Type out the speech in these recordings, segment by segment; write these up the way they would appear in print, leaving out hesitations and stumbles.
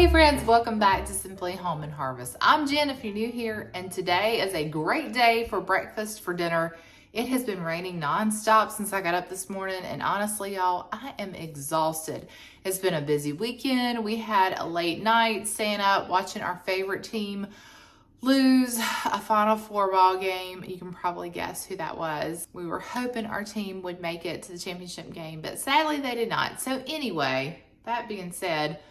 Hey friends, welcome back to Simply Home and Harvest. I'm Jen if you're new here, and today is a great day for breakfast, for dinner. It has been raining nonstop since I got up this morning, and honestly y'all, I am exhausted. It's been a busy weekend. We had a late night staying up watching our favorite team lose a Final Four ball game. You can probably guess who that was. We were hoping our team would make it to the championship game, but sadly they did not. So anyway, that being said,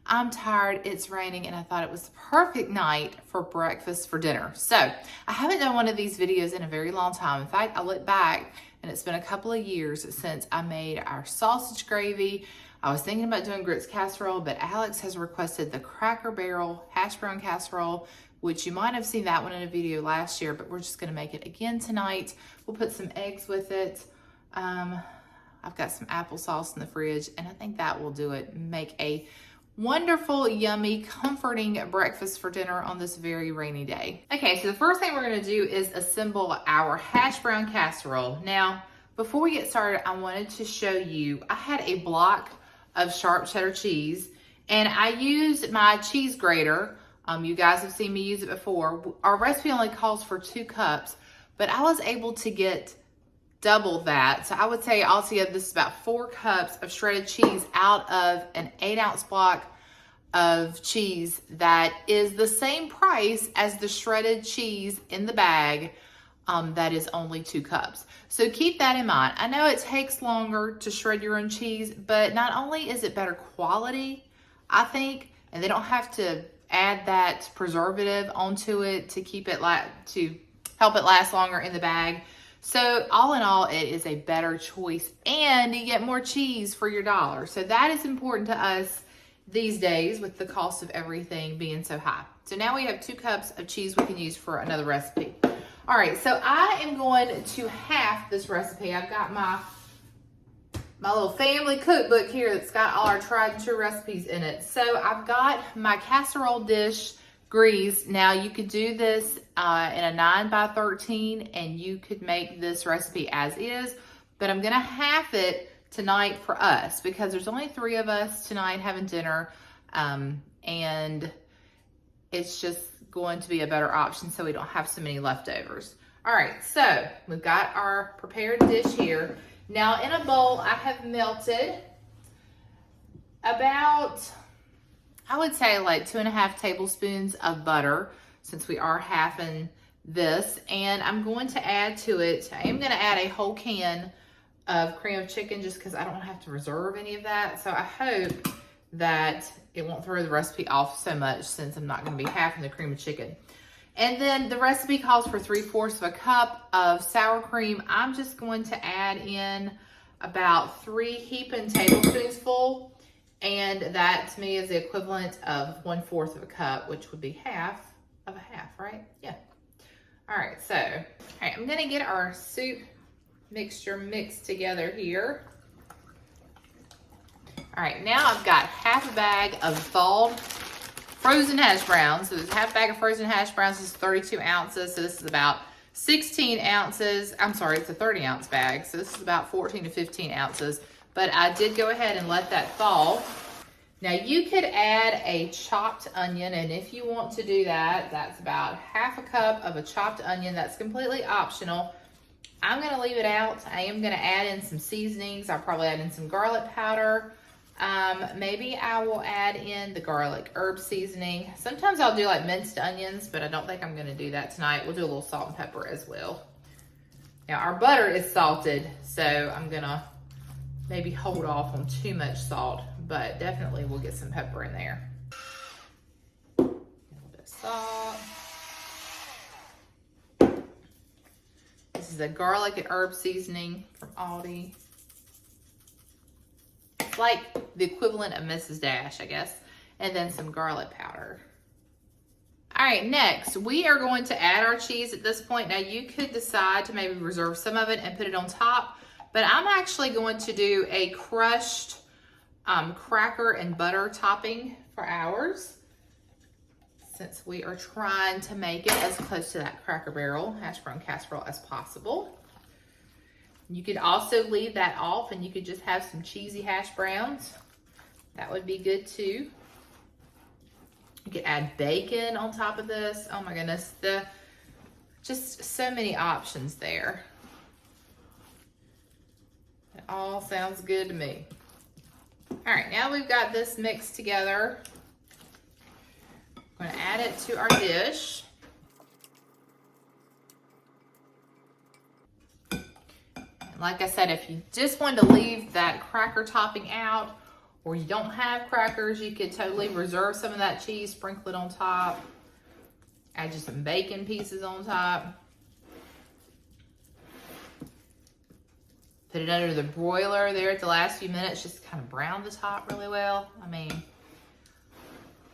I'm tired, it's raining, and I thought it was the perfect night for breakfast for dinner. So I haven't done one of these videos in a very long time. In fact, I look back and it's been a couple of years since I made our sausage gravy. I was thinking about doing grits casserole, but Alex has requested the Cracker Barrel Hashbrown Casserole, which you might have seen that one in a video last year, but we're just gonna make it again tonight. We'll put some eggs with it. I've got some applesauce in the fridge, and I think that will do it. Make a wonderful, yummy, comforting breakfast for dinner on this very rainy day. Okay, so the first thing we're gonna do is assemble our hash brown casserole. Now, before we get started, I wanted to show you, I had a block of sharp cheddar cheese, and I used my cheese grater. You guys have seen me use it before. Our recipe only calls for 2 cups, but I was able to get double that. So I would say altogether this is about 4 cups of shredded cheese out of an 8-ounce block of cheese that is the same price as the shredded cheese in the bag that is only 2 cups. So keep that in mind. I know it takes longer to shred your own cheese, but not only is it better quality, I think, and they don't have to add that preservative onto it to keep it to help it last longer in the bag. So all in all, it is a better choice, and you get more cheese for your dollar. So that is important to us these days with the cost of everything being so high. So now we have 2 cups of cheese we can use for another recipe. All right, so I am going to half this recipe. I've got my little family cookbook here that's got all our tried and true recipes in it. So I've got my casserole dish greased. Now you could do this in a 9x13, and you could make this recipe as is, but I'm gonna half it tonight for us because there's only 3 of us tonight having dinner, and it's just going to be a better option so we don't have so many leftovers. All right, so we've got our prepared dish here. Now in a bowl, I have melted about, I would say like 2.5 tablespoons of butter, since we are halving this, and I'm going to add to it, I am gonna add a whole can of cream of chicken just because I don't have to reserve any of that. So I hope that it won't throw the recipe off so much since I'm not gonna be halving the cream of chicken. And then the recipe calls for 3/4 of a cup of sour cream. I'm just going to add in about 3 heaping tablespoons full. And that to me is the equivalent of 1/4 of a cup, which would be half of a half, right? Yeah. All right, so, all right, I'm gonna get our soup mixture mixed together here. All right, now I've got half a bag of thawed frozen hash browns. So this half bag of frozen hash browns is 32 ounces. So this is about 16 ounces. I'm sorry, it's a 30-ounce bag. So this is about 14 to 15 ounces. But I did go ahead and let that thaw. Now you could add a chopped onion, and if you want to do that, that's about half a cup of a chopped onion. That's completely optional. I'm gonna leave it out. I am gonna add in some seasonings. I'll probably add in some garlic powder. Maybe I will add in the garlic herb seasoning. Sometimes I'll do like minced onions, but I don't think I'm gonna do that tonight. We'll do a little salt and pepper as well. Now our butter is salted, so I'm gonna maybe hold off on too much salt, but definitely we'll get some pepper in there. A little bit of salt. This is a garlic and herb seasoning from Aldi. It's like the equivalent of Mrs. Dash, I guess. And then some garlic powder. All right, next, we are going to add our cheese at this point. Now you could decide to maybe reserve some of it and put it on top, but I'm actually going to do a crushed cracker and butter topping for ours, since we are trying to make it as close to that Cracker Barrel Hashbrown Casserole as possible. You could also leave that off and you could just have some cheesy hash browns. That would be good too. You could add bacon on top of this. Oh my goodness, just so many options there. It all sounds good to me. All right, now we've got this mixed together. I'm gonna add it to our dish. And like I said, if you just wanted to leave that cracker topping out, or you don't have crackers, you could totally reserve some of that cheese, sprinkle it on top, add just some bacon pieces on top. Put it under the broiler there at the last few minutes, just kind of brown the top really well. I mean,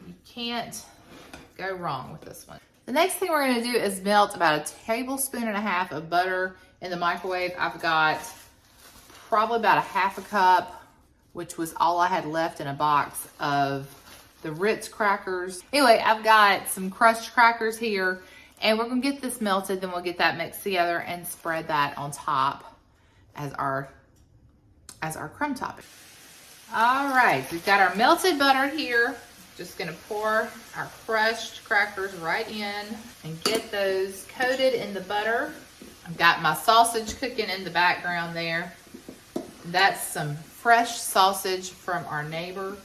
you can't go wrong with this one. The next thing we're gonna do is melt about 1.5 tablespoons of butter in the microwave. I've got probably about 1/2 cup, which was all I had left in a box of the Ritz crackers. Anyway, I've got some crushed crackers here, and we're gonna get this melted, then we'll get that mixed together and spread that on top as our crumb topping. All right, we've got our melted butter here. Just gonna pour our crushed crackers right in and get those coated in the butter. I've got my sausage cooking in the background there. That's some fresh sausage from our neighbor.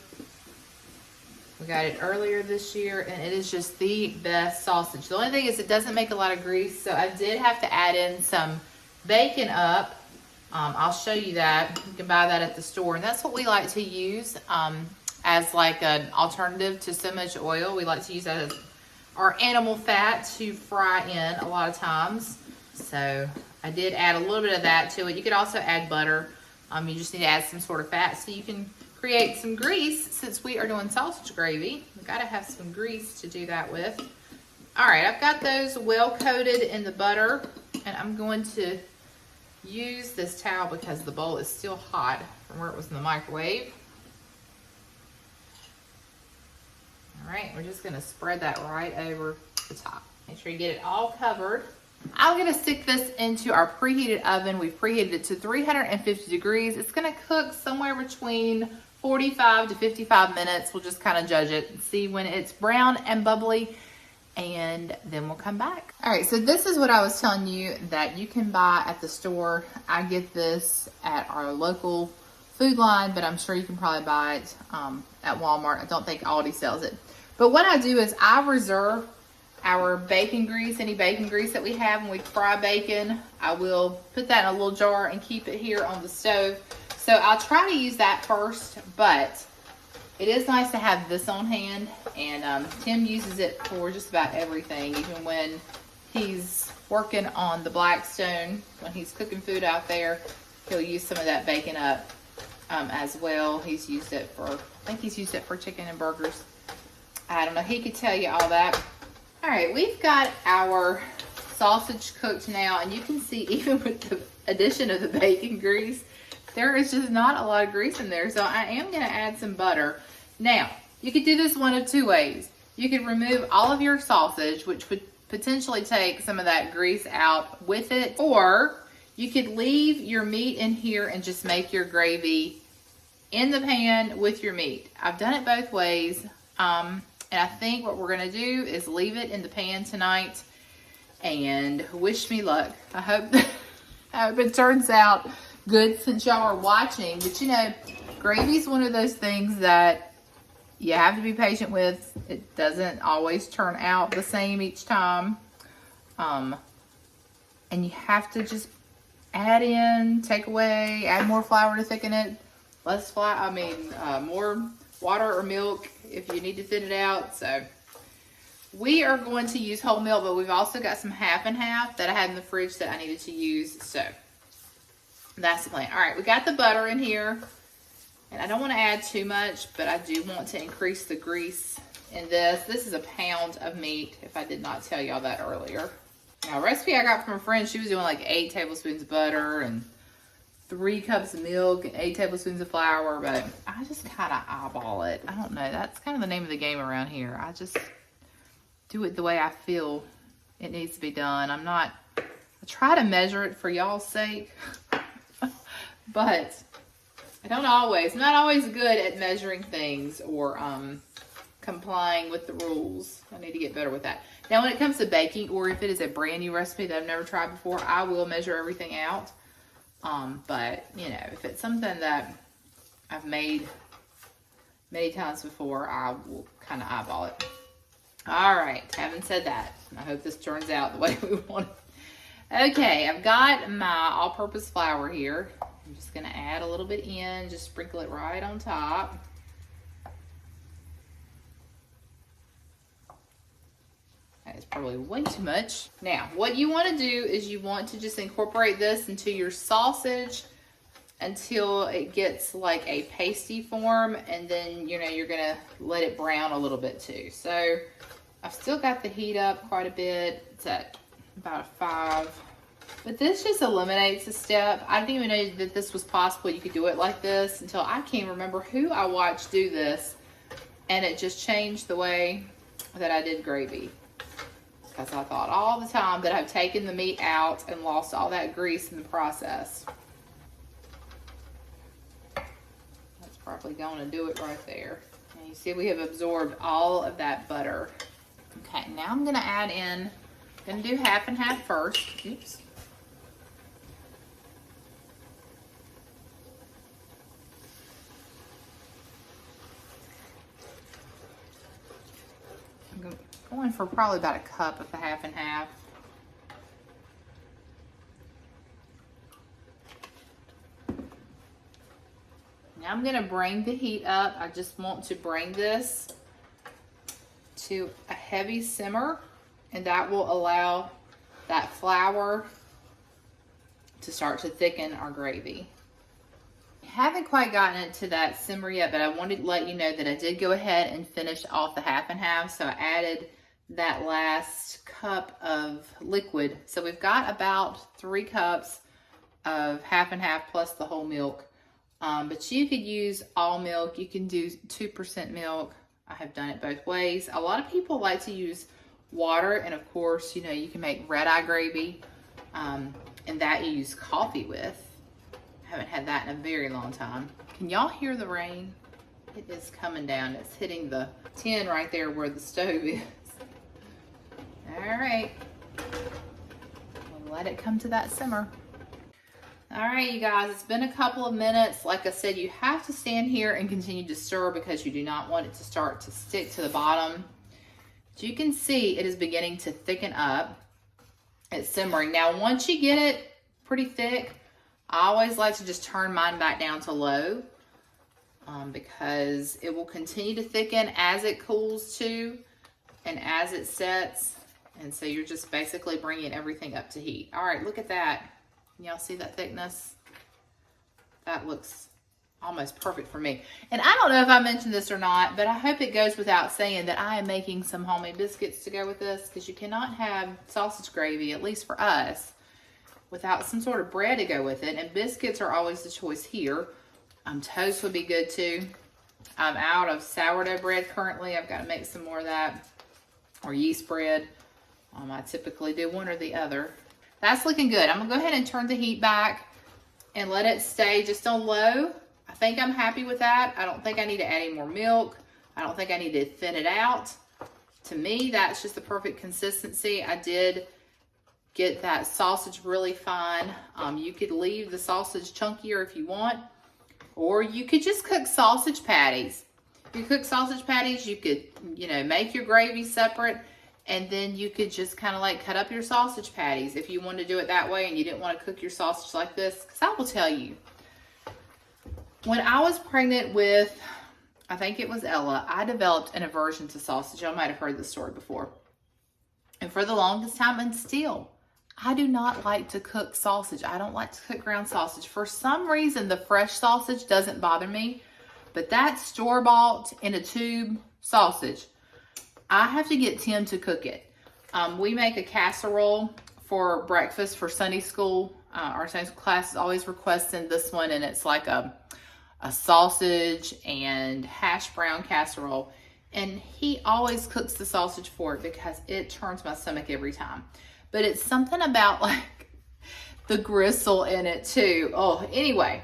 We got it earlier this year, and it is just the best sausage. The only thing is it doesn't make a lot of grease, so I did have to add in some bacon up. I'll show you that. You can buy that at the store, and that's what we like to use as like an alternative to so much oil. We like to use that as our animal fat to fry in a lot of times. So I did add a little bit of that to it. You could also add butter. You just need to add some sort of fat so you can create some grease. Since we are doing sausage gravy, we've got to have some grease to do that with. All right, I've got those well coated in the butter, and I'm going to use this towel because the bowl is still hot from where it was in the microwave. All right, we're just gonna spread that right over the top. Make sure you get it all covered. I'm gonna stick this into our preheated oven. We've preheated it to 350 degrees. It's gonna cook somewhere between 45 to 55 minutes. We'll just kind of judge it and see when it's brown and bubbly, and then we'll come back. All right, so this is what I was telling you that you can buy at the store. I get this at our local food line, but I'm sure you can probably buy it at Walmart. I don't think Aldi sells it. But what I do is I reserve our bacon grease, any bacon grease that we have when we fry bacon. I will put that in a little jar and keep it here on the stove. So I'll try to use that first, but it is nice to have this on hand, and Tim uses it for just about everything, even when he's working on the Blackstone, when he's cooking food out there, he'll use some of that bacon up as well. He's used it for, I think he's used it for chicken and burgers. I don't know, he could tell you all that. All right, we've got our sausage cooked now, and you can see even with the addition of the bacon grease, there is just not a lot of grease in there. So I am gonna add some butter. Now, you could do this one of two ways. You could remove all of your sausage, which would potentially take some of that grease out with it, or you could leave your meat in here and just make your gravy in the pan with your meat. I've done it both ways. And I think what we're gonna do is leave it in the pan tonight and wish me luck. I hope it turns out good since y'all are watching. But you know, gravy is one of those things that you have to be patient with. It doesn't always turn out the same each time. And you have to just add in, take away, add more flour to thicken it, less flour, more water or milk if you need to thin it out. So we are going to use whole milk, but we've also got some half and half that I had in the fridge that I needed to use. So that's the plan. All right, we got the butter in here, and I don't want to add too much, but I do want to increase the grease in this. This is a pound of meat, if I did not tell y'all that earlier. Now, a recipe I got from a friend, she was doing like 8 tablespoons of butter and 3 cups of milk and 8 tablespoons of flour, but I just kind of eyeball it. I don't know. That's kind of the name of the game around here. I just do it the way I feel it needs to be done. I try to measure it for y'all's sake, but I don't always. I'm not always good at measuring things or complying with the rules. I need to get better with that. Now, when it comes to baking, or if it is a brand new recipe that I've never tried before, I will measure everything out. But, you know, if it's something that I've made many times before, I will kind of eyeball it. All right, having said that, I hope this turns out the way we want it. Okay, I've got my all-purpose flour here. I'm just gonna add a little bit in, just sprinkle it right on top. That is probably way too much. Now, what you want to do is you want to just incorporate this into your sausage until it gets like a pasty form, and then, you know, you're gonna let it brown a little bit too. So I've still got the heat up quite a bit. It's at about a 5. But this just eliminates a step. I didn't even know that this was possible. You could do it like this until I can't remember who I watched do this. And it just changed the way that I did gravy. Because I thought all the time that I've taken the meat out and lost all that grease in the process. That's probably going to do it right there. And you see we have absorbed all of that butter. Okay, now I'm going to add in, I'm going to do half and half first. Oops. I'm going for probably about a cup of the half and half. Now I'm going to bring the heat up. I just want to bring this to a heavy simmer, and that will allow that flour to start to thicken our gravy. I haven't quite gotten it to that simmer yet, but I wanted to let you know that I did go ahead and finish off the half and half. So I added that last cup of liquid. So we've got about 3 cups of half and half plus the whole milk. But you could use all milk. You can do 2% milk. I have done it both ways. A lot of people like to use water, and of course, you know, you can make red-eye gravy, and that you use coffee with. I haven't had that in a very long time. Can y'all hear the rain? It is coming down. It's hitting the tin right there where the stove is. All right, we'll let it come to that simmer. All right, you guys, it's been a couple of minutes. Like I said, you have to stand here and continue to stir because you do not want it to start to stick to the bottom. As you can see, it is beginning to thicken up. It's simmering. Now, once you get it pretty thick, I always like to just turn mine back down to low because it will continue to thicken as it cools too and as it sets. And so you're just basically bringing everything up to heat. All right, look at that. Y'all see that thickness? That looks almost perfect for me. And I don't know if I mentioned this or not, but I hope it goes without saying that I am making some homemade biscuits to go with this, because you cannot have sausage gravy, at least for us, without some sort of bread to go with it. And biscuits are always the choice here. Toast would be good too. I'm out of sourdough bread currently. I've got to make some more of that, or yeast bread. I typically do one or the other. That's looking good. I'm gonna go ahead and turn the heat back and let it stay just on low. I think I'm happy with that. I don't think I need to add any more milk. I don't think I need to thin it out. To me, that's just the perfect consistency. I did get that sausage really fine. You could leave the sausage chunkier if you want, or you could just cook sausage patties. You cook sausage patties, you could, you know, make your gravy separate, and then you could just kind of like cut up your sausage patties if you wanted to do it that way and you didn't want to cook your sausage like this. Because I will tell you, when I was pregnant with, I think it was Ella, I developed an aversion to sausage. Y'all might have heard this story before. And for the longest time, and still, I do not like to cook sausage. I don't like to cook ground sausage. For some reason, the fresh sausage doesn't bother me. But that store-bought in a tube sausage, I have to get Tim to cook it. We make a casserole for breakfast for Sunday school. Our Sunday school class is always requesting this one, and it's like a sausage and hash brown casserole. And he always cooks the sausage for it because it turns my stomach every time. But it's something about like the gristle in it too. Oh, anyway,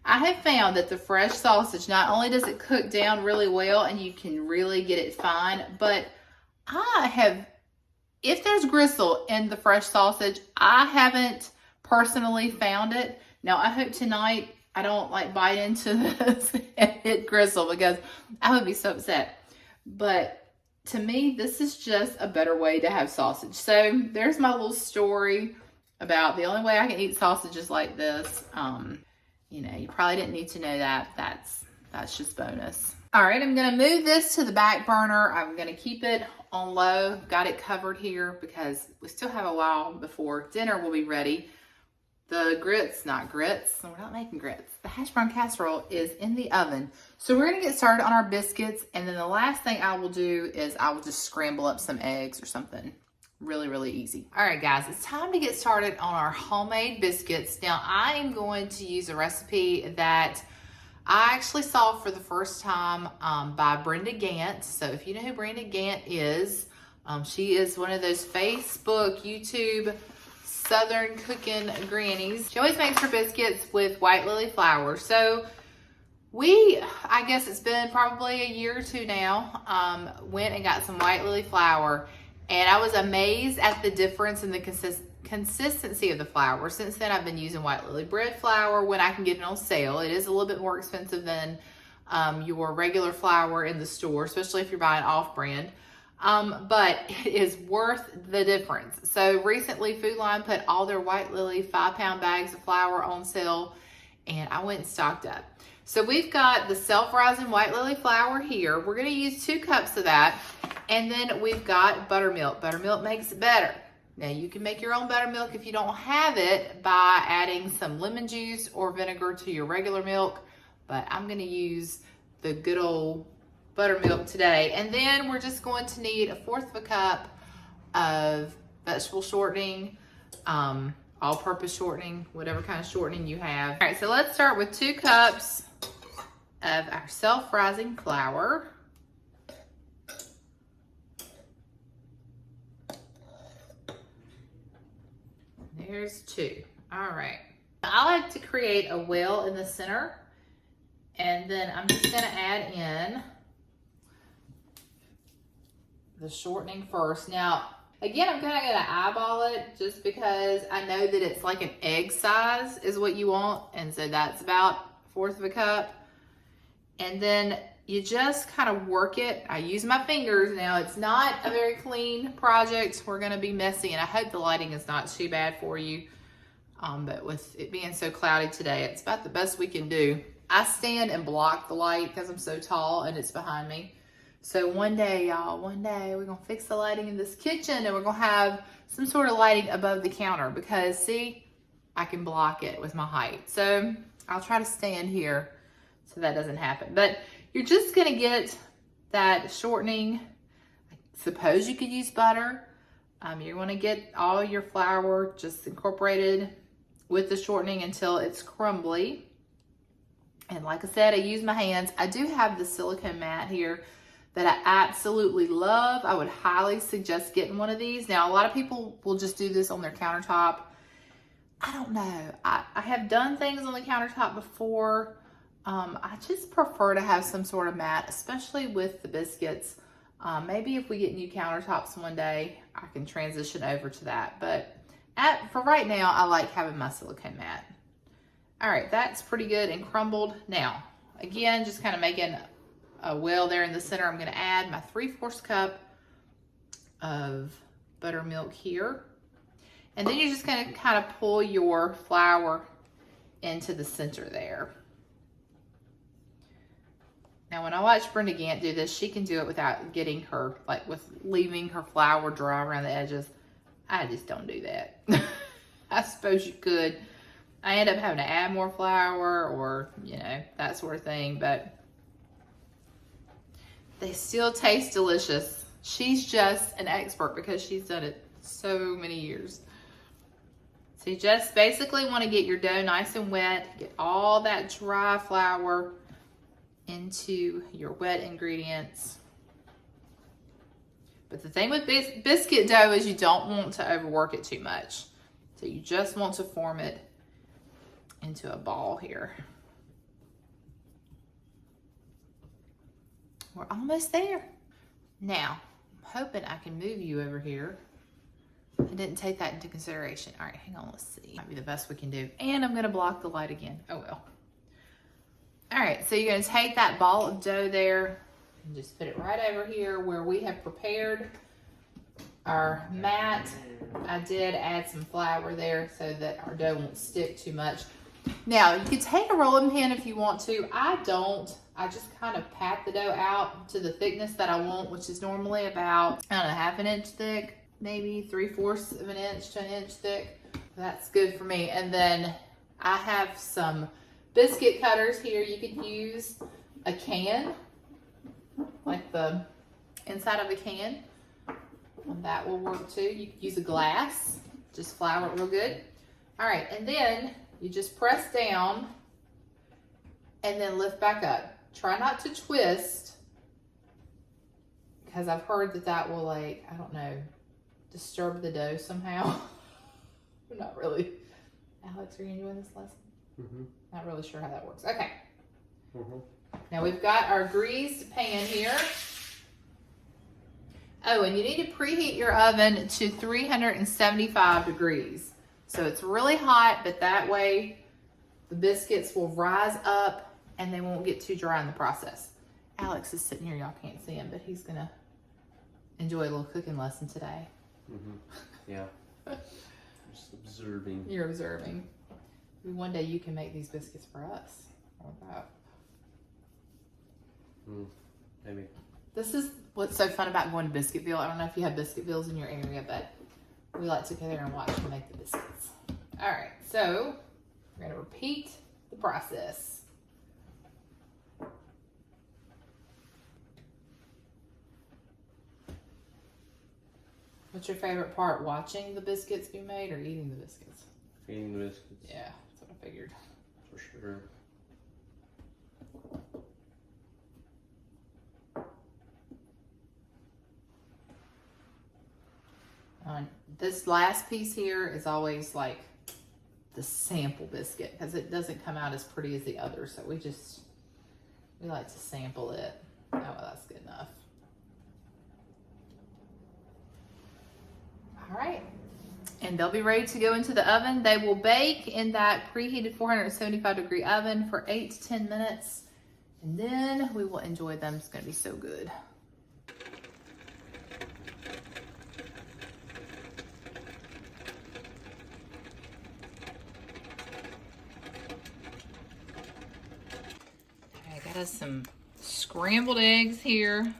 I have found that the fresh sausage, not only does it cook down really well and you can really get it fine, but if there's gristle in the fresh sausage, I haven't personally found it. Now, I hope tonight I don't like bite into this and hit gristle because I would be so upset. But to me, this is just a better way to have sausage. So there's my little story about the only way I can eat sausage is like this. You know, you probably didn't need to know that. That's just bonus. All right, I'm gonna move this to the back burner. I'm gonna keep it on low. Got it covered here because we still have a while before dinner will be ready. The we're not making grits. The hash brown casserole is in the oven. So we're gonna get started on our biscuits, and then the last thing I will do is I will just scramble up some eggs or something. Really, really easy. All right, guys, it's time to get started on our homemade biscuits. Now, I am going to use a recipe that I actually saw for the first time by Brenda Gant. So if you know who Brenda Gant is, she is one of those Facebook, YouTube, Southern cooking grannies. She always makes her biscuits with white lily flour. So I guess it's been probably a year or two now, went and got some white lily flour. And I was amazed at the difference in the consistency of the flour. Since then, I've been using white lily bread flour when I can get it on sale. It is a little bit more expensive than your regular flour in the store, especially if you're buying off-brand. But it is worth the difference. So recently, Food Line put all their white lily 5-pound bags of flour on sale, and I went and stocked up. So we've got the self-rising white lily flour here. We're going to use 2 cups of that. And then we've got buttermilk. Buttermilk makes it better. Now, you can make your own buttermilk if you don't have it by adding some lemon juice or vinegar to your regular milk. But I'm going to use the good old buttermilk today. And then we're just going to need 1/4 cup of vegetable shortening, all-purpose shortening, whatever kind of shortening you have. All right, so let's start with 2 cups of our self-rising flour. There's 2. All right. I like to create a well in the center, and then I'm just going to add in the shortening first. Now, again, I'm kind of going to eyeball it just because I know that it's like an egg size is what you want, and so that's about 1/4 cup. And then you just kind of work it. I use my fingers. Now, it's not a very clean project. We're going to be messy, and I hope the lighting is not too bad for you. But with it being so cloudy today, it's about the best we can do. I stand and block the light because I'm so tall and it's behind me. So one day, y'all, we're going to fix the lighting in this kitchen, and we're going to have some sort of lighting above the counter because, see, I can block it with my height. So I'll try to stand here so that doesn't happen. But you're just going to get that shortening. I suppose you could use butter. You're going to get all your flour just incorporated with the shortening until it's crumbly. And like I said, I use my hands. I do have the silicone mat here that I absolutely love. I would highly suggest getting one of these. Now, a lot of people will just do this on their countertop. I don't know. I have done things on the countertop before. I just prefer to have some sort of mat, especially with the biscuits. Maybe if we get new countertops one day, I can transition over to that. But for right now, I like having my silicone mat. All right, that's pretty good and crumbled. Now, again, just kind of making a well there in the center. I'm going to add my 3/4 cup of buttermilk here. And then you're just going to kind of pull your flour into the center there. Now, when I watch Brenda Gant do this, she can do it without getting her, like with leaving her flour dry around the edges. I just don't do that. I suppose you could. I end up having to add more flour or, you know, that sort of thing, but they still taste delicious. She's just an expert because she's done it so many years. So you just basically want to get your dough nice and wet, get all that dry flour into your wet ingredients. But the thing with biscuit dough is you don't want to overwork it too much. So you just want to form it into a ball here. we're almost there. Now, I'm hoping I can move you over here. I didn't take that into consideration. All right, hang on, let's see. Might be the best we can do. And I'm gonna block the light again. Oh well. All right, so you're gonna take that ball of dough there and just put it right over here where we have prepared our mat. I did add some flour there so that our dough won't stick too much. Now, you can take a rolling pin if you want to. I don't. I just kind of pat the dough out to the thickness that I want, which is normally about, I don't know, half an inch thick, maybe 3/4 of an inch to an inch thick. That's good for me. And then I have some biscuit cutters here. You could use a can, like the inside of a can. And that will work too. You could use a glass, just flour it real good. All right, and then you just press down and then lift back up. Try not to twist, because I've heard that that will, like, I don't know, disturb the dough somehow. I'm not really. Alex, are you enjoying this lesson? Mm-hmm. Not really sure how that works. Okay. Mm-hmm. Now we've got our greased pan here. Oh, and you need to preheat your oven to 375 degrees. So it's really hot, but that way the biscuits will rise up and they won't get too dry in the process. Alex is sitting here, y'all can't see him, but he's gonna enjoy a little cooking lesson today. Mm-hmm. Yeah. Just observing. You're observing. Maybe one day you can make these biscuits for us. How about that? Maybe. This is what's so fun about going to Biscuitville. I don't know if you have Biscuitville's in your area, but we like to go there and watch them make the biscuits. All right, so we're gonna repeat the process. What's your favorite part, watching the biscuits be made or eating the biscuits? Eating the biscuits. Yeah, that's what I figured. For sure. This last piece here is always like the sample biscuit because it doesn't come out as pretty as the others. So we like to sample it. Oh, well, that's good enough. All right. And they'll be ready to go into the oven. They will bake in that preheated 475 degree oven for 8 to 10 minutes. And then we will enjoy them. It's going to be so good. Got us some scrambled eggs here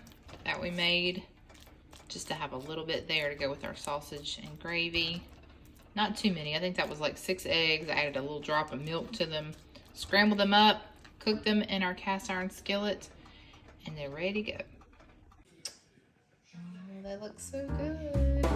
that we made just to have a little bit there to go with our sausage and gravy. Not too many. I think that was like 6 eggs. I added a little drop of milk to them, scrambled them up, cooked them in our cast iron skillet, and they're ready to go. Oh, they look so good.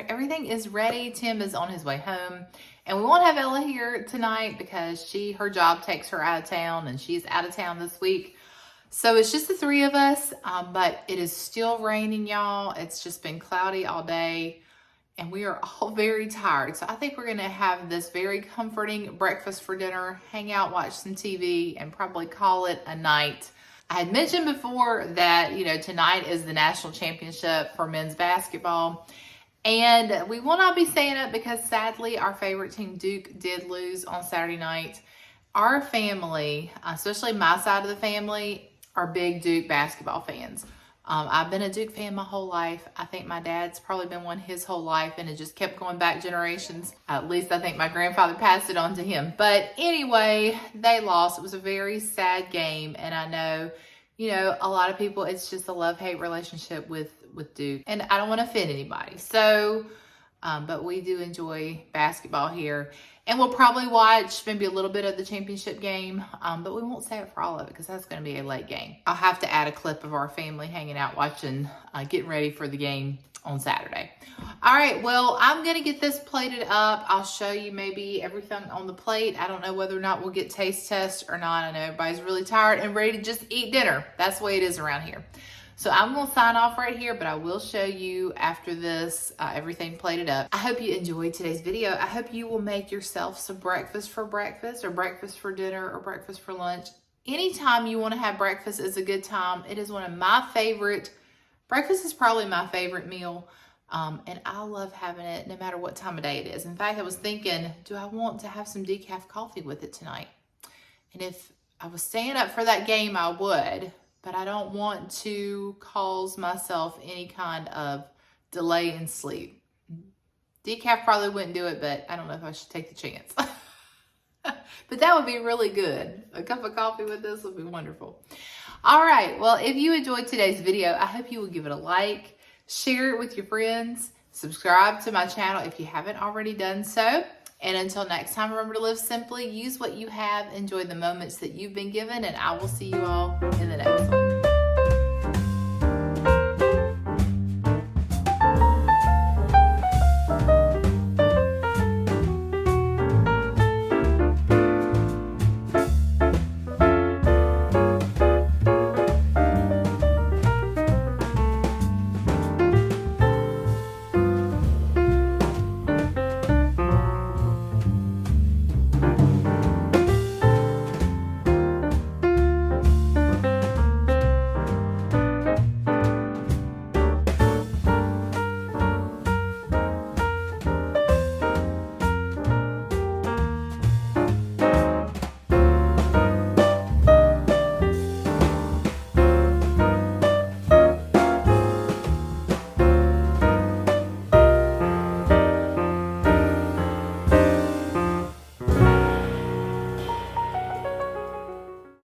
Everything is ready. Tim is on his way home, and we won't have Ella here tonight because her job takes her out of town, and she's out of town this week. So it's just the 3 of us, but it is still raining, y'all. It's just been cloudy all day, and we are all very tired. So I think we're gonna have this very comforting breakfast for dinner, hang out, watch some TV, and probably call it a night. I had mentioned before that, tonight is the national championship for men's basketball. And we will not be staying up because sadly our favorite team, Duke, did lose on Saturday night. Our family, especially my side of the family, are big Duke basketball fans. I've been a Duke fan my whole life. I think my dad's probably been one his whole life, and it just kept going back generations. At least I think my grandfather passed it on to him. But anyway, they lost. It was a very sad game, and I know, a lot of people, it's just a love-hate relationship with Duke, and I don't want to offend anybody. So, but we do enjoy basketball here. And we'll probably watch maybe a little bit of the championship game, but we won't save it for all of it because that's going to be a late game. I'll have to add a clip of our family hanging out watching, getting ready for the game on Saturday. All right, well, I'm going to get this plated up. I'll show you maybe everything on the plate. I don't know whether or not we'll get taste test or not. I know everybody's really tired and ready to just eat dinner. That's the way it is around here. So I'm going to sign off right here, but I will show you after this everything plated up. I hope you enjoyed today's video. I hope you will make yourself some breakfast for breakfast or breakfast for dinner or breakfast for lunch. Anytime you want to have breakfast is a good time. It is one of my favorite. Breakfast is probably my favorite meal, and I love having it no matter what time of day it is. In fact, I was thinking, do I want to have some decaf coffee with it tonight? And if I was staying up for that game, I would. But I don't want to cause myself any kind of delay in sleep. Decaf probably wouldn't do it, but I don't know if I should take the chance. But that would be really good. A cup of coffee with this would be wonderful. All right, well, if you enjoyed today's video, I hope you will give it a like, share it with your friends, subscribe to my channel if you haven't already done so. And until next time, remember to live simply, use what you have, enjoy the moments that you've been given, and I will see you all in the next one.